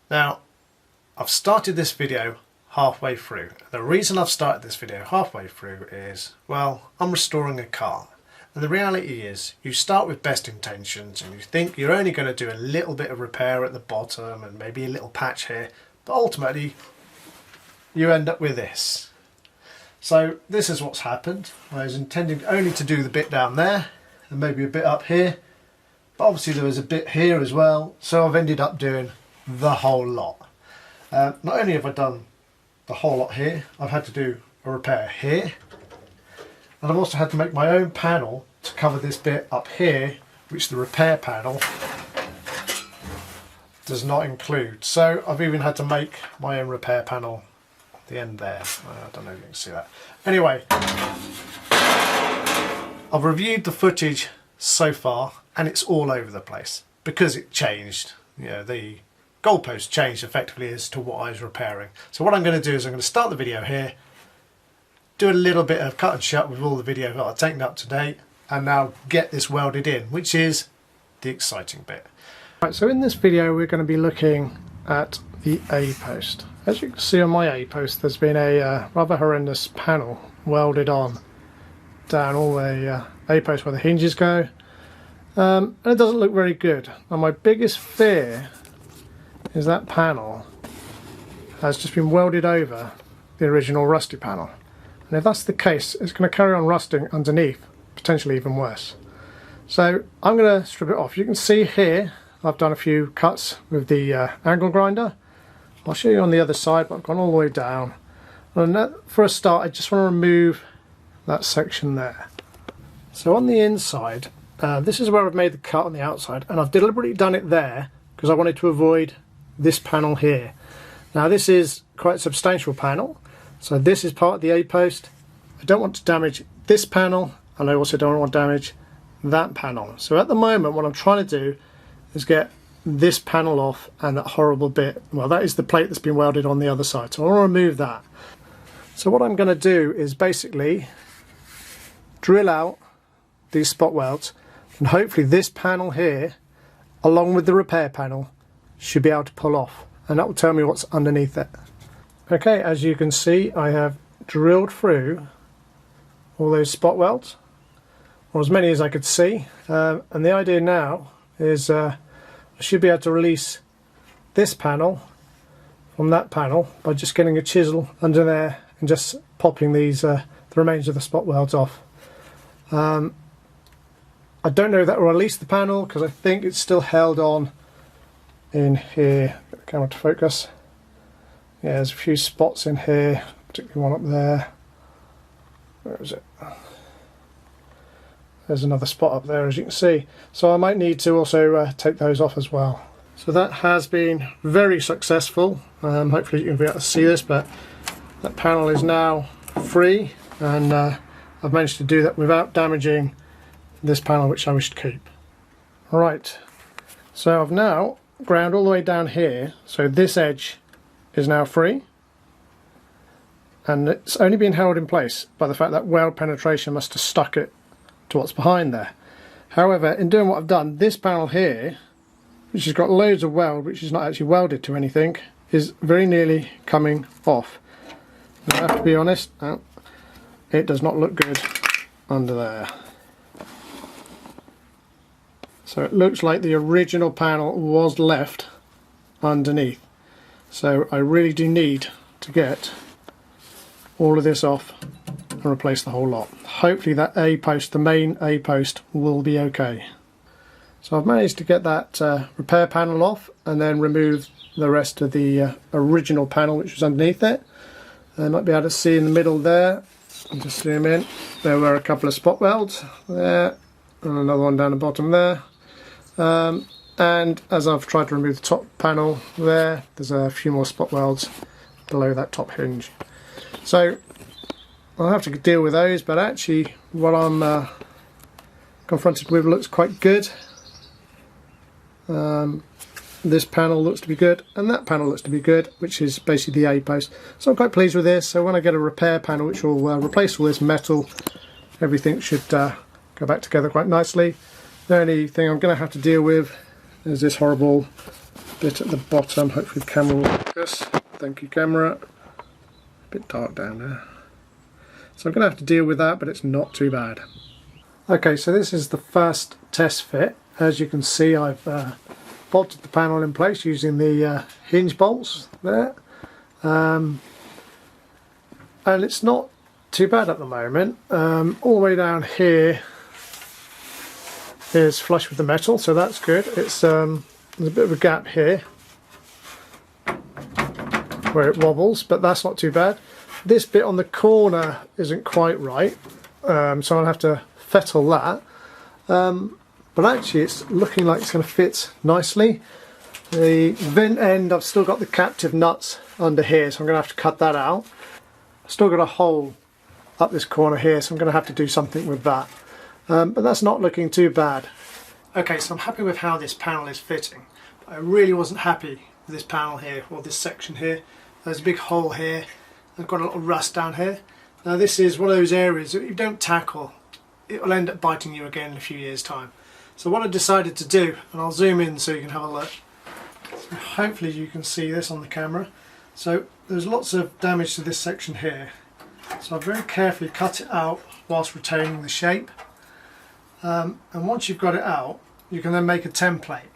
Now, I've started this video halfway through. The reason I've started this video halfway through is, well, I'm restoring a car. And the reality is, you start with best intentions and you think you're only going to do a little bit of repair at the bottom and maybe a little patch here, but ultimately you end up with this. So this is what's happened. I was intending only to do the bit down there and maybe a bit up here, but obviously there was a bit here as well, so I've ended up doing the whole lot. Not only have I done the whole lot here, I've had to do a repair here, and I've also had to make my own panel to cover this bit up here, which the repair panel does not include. So I've even had to make my own repair panel at the end there. I don't know if you can see that. Anyway, I've reviewed the footage so far and it's all over the place because it changed. You know, the goalpost changed effectively as to what I was repairing. So what I'm going to do is I'm going to start the video here, do a little bit of cut and shut with all the video that I've taken up to date, and now get this welded in, which is the exciting bit. Right, so in this video we're going to be looking at the A-post. As you can see on my A-post, there's been a rather horrendous panel welded on down all the A-post where the hinges go, and it doesn't look very good. And my biggest fear is that panel has just been welded over the original rusty panel, and if that's the case, it's going to carry on rusting underneath, potentially even worse. So I'm going to strip it off. You can see here I've done a few cuts with the angle grinder. I'll show you on the other side, but I've gone all the way down, and for a start I just want to remove that section there. So on the inside, this is where I've made the cut on the outside, and I've deliberately done it there because I wanted to avoid this panel here. Now this is quite a substantial panel, so this is part of the A-post. I don't want to damage this panel, and I also don't want to damage that panel. So at the moment what I'm trying to do is get this panel off and that horrible bit. Well, that is the plate that's been welded on the other side, so I want to remove that. So what I'm going to do is basically drill out these spot welds, and hopefully this panel here, along with the repair panel, should be able to pull off, and that will tell me what's underneath it. Okay, as you can see, I have drilled through all those spot welds, or as many as I could see, and the idea now is I should be able to release this panel from that panel by just getting a chisel under there and just popping these the remains of the spot welds off. I don't know if that will release the panel because I think it's still held on in here. Get the camera to focus. Yeah, there's a few spots in here, particularly one up there. Where is it? There's another spot up there, as you can see. So I might need to also take those off as well. So that has been very successful. Hopefully you can be able to see this, but that panel is now free, and I've managed to do that without damaging this panel, which I wish to keep. Alright, so I've now ground all the way down here, so this edge is now free, and it's only been held in place by the fact that weld penetration must have stuck it to what's behind there. However, in doing what I've done, this panel here, which has got loads of weld, which is not actually welded to anything, is very nearly coming off. And I have to be honest, it does not look good under there. So it looks like the original panel was left underneath. So I really do need to get all of this off and replace the whole lot. Hopefully that A-post, the main A-post, will be okay. So I've managed to get that repair panel off and then remove the rest of the original panel which was underneath it. I might be able to see in the middle there, I'll just zoom in, there were a couple of spot welds there, and another one down the bottom there. And as I've tried to remove the top panel there, there's a few more spot welds below that top hinge. So I'll have to deal with those, but actually what I'm confronted with looks quite good. This panel looks to be good, and that panel looks to be good, which is basically the A-post. So I'm quite pleased with this. So when I get a repair panel which will replace all this metal, everything should go back together quite nicely. The only thing I'm going to have to deal with is this horrible bit at the bottom. Hopefully the camera will focus. Thank you, camera. A bit dark down there. So I'm going to have to deal with that, but it's not too bad. Okay, so this is the first test fit. As you can see, I've bolted the panel in place using the hinge bolts there. And it's not too bad at the moment. All the way down here is flush with the metal, so that's good. It's there's a bit of a gap here where it wobbles, but that's not too bad. This bit on the corner isn't quite right, so I'll have to fettle that. But actually it's looking like it's going to fit nicely. The vent end, I've still got the captive nuts under here, so I'm going to have to cut that out. I've still got a hole up this corner here, so I'm going to have to do something with that. But that's not looking too bad. Okay, so I'm happy with how this panel is fitting. But I really wasn't happy with this panel here, or this section here. There's a big hole here. I've got a little rust down here. Now this is one of those areas that if you don't tackle, it will end up biting you again in a few years' time. So what I decided to do, and I'll zoom in so you can have a look. So hopefully you can see this on the camera. So there's lots of damage to this section here. So I've very carefully cut it out whilst retaining the shape. And once you've got it out, you can then make a template.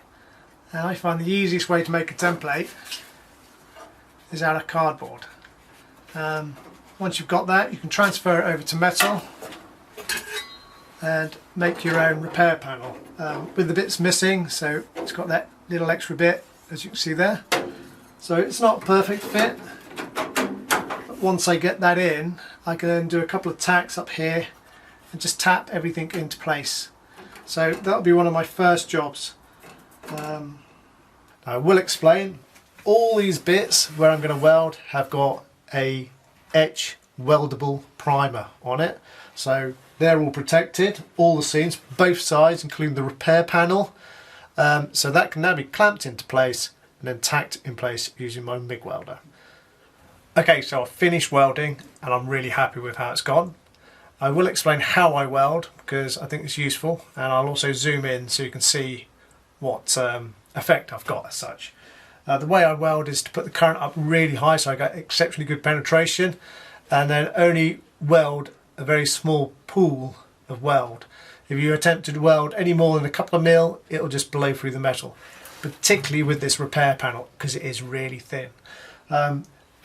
And I find the easiest way to make a template is out of cardboard. Once you've got that, you can transfer it over to metal and make your own repair panel with the bits missing. So it's got that little extra bit, as you can see there. So it's not a perfect fit, but once I get that in, I can then do a couple of tacks up here and just tap everything into place. So that'll be one of my first jobs. I will explain, all these bits where I'm going to weld have got a etch weldable primer on it, so they're all protected, all the seams, both sides, including the repair panel. So that can now be clamped into place and then tacked in place using my MIG welder. Okay, so I've finished welding and I'm really happy with how it's gone. I will explain how I weld because I think it's useful, and I'll also zoom in so you can see what effect I've got as such. The way I weld is to put the current up really high so I get exceptionally good penetration, and then only weld a very small pool of weld. If you attempt to weld any more than a couple of mil, it'll just blow through the metal, particularly with this repair panel because it is really thin.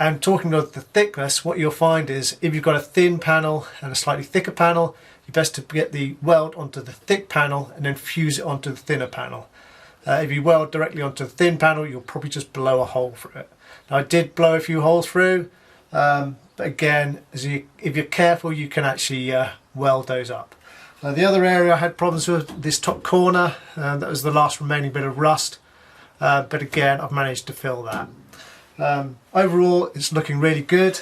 And talking of the thickness, what you'll find is if you've got a thin panel and a slightly thicker panel, you're best to get the weld onto the thick panel and then fuse it onto the thinner panel. If you weld directly onto the thin panel, you'll probably just blow a hole through it. Now I did blow a few holes through, but again, if you're careful, you can actually weld those up. The other area I had problems with, this top corner, that was the last remaining bit of rust, but again I've managed to fill that. Overall it's looking really good.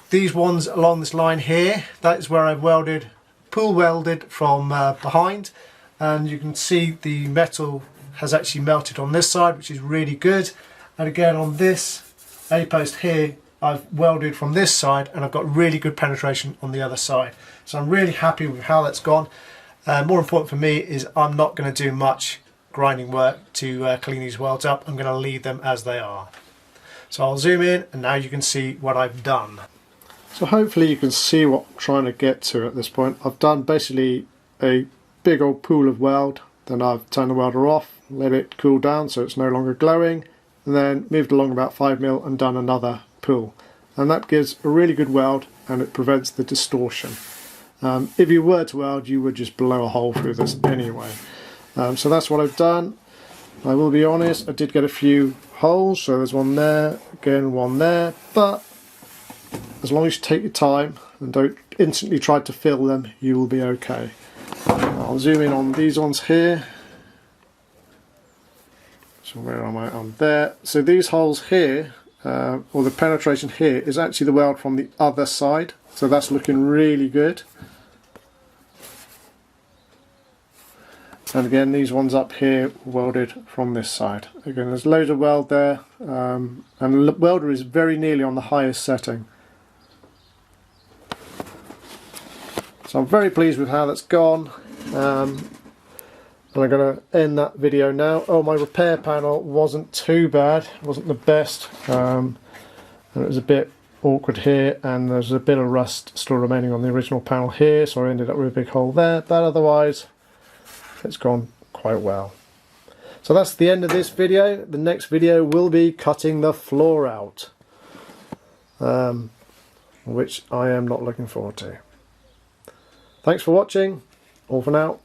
These ones along this line here, that is where I've welded, pool welded from behind, and you can see the metal has actually melted on this side, which is really good. And again on this A-post here, I've welded from this side and I've got really good penetration on the other side. So I'm really happy with how that's gone. More important for me is I'm not going to do much grinding work to clean these welds up. I'm going to leave them as they are. So I'll zoom in and now you can see what I've done. So hopefully you can see what I'm trying to get to at this point. I've done basically a big old pool of weld, then I've turned the welder off, let it cool down so it's no longer glowing, and then moved along about 5 mil and done another pool. And that gives a really good weld and it prevents the distortion. If you were to weld, you would just blow a hole through this anyway. So that's what I've done. I will be honest, I did get a few holes, so there's one there, again one there, but as long as you take your time and don't instantly try to fill them, you will be okay. I'll zoom in on these ones here. So where am I? I'm there. So these holes here, or the penetration here, is actually the weld from the other side, so that's looking really good. And again, these ones up here welded from this side. Again, there's loads of weld there, and the welder is very nearly on the highest setting. So I'm very pleased with how that's gone. And I'm going to end that video now. Oh, my repair panel wasn't too bad. It wasn't the best. And it was a bit awkward here, and there's a bit of rust still remaining on the original panel here, so I ended up with a big hole there. But otherwise, it's gone quite well. So that's the end of this video. The next video will be cutting the floor out, which I am not looking forward to. Thanks for watching. All for now.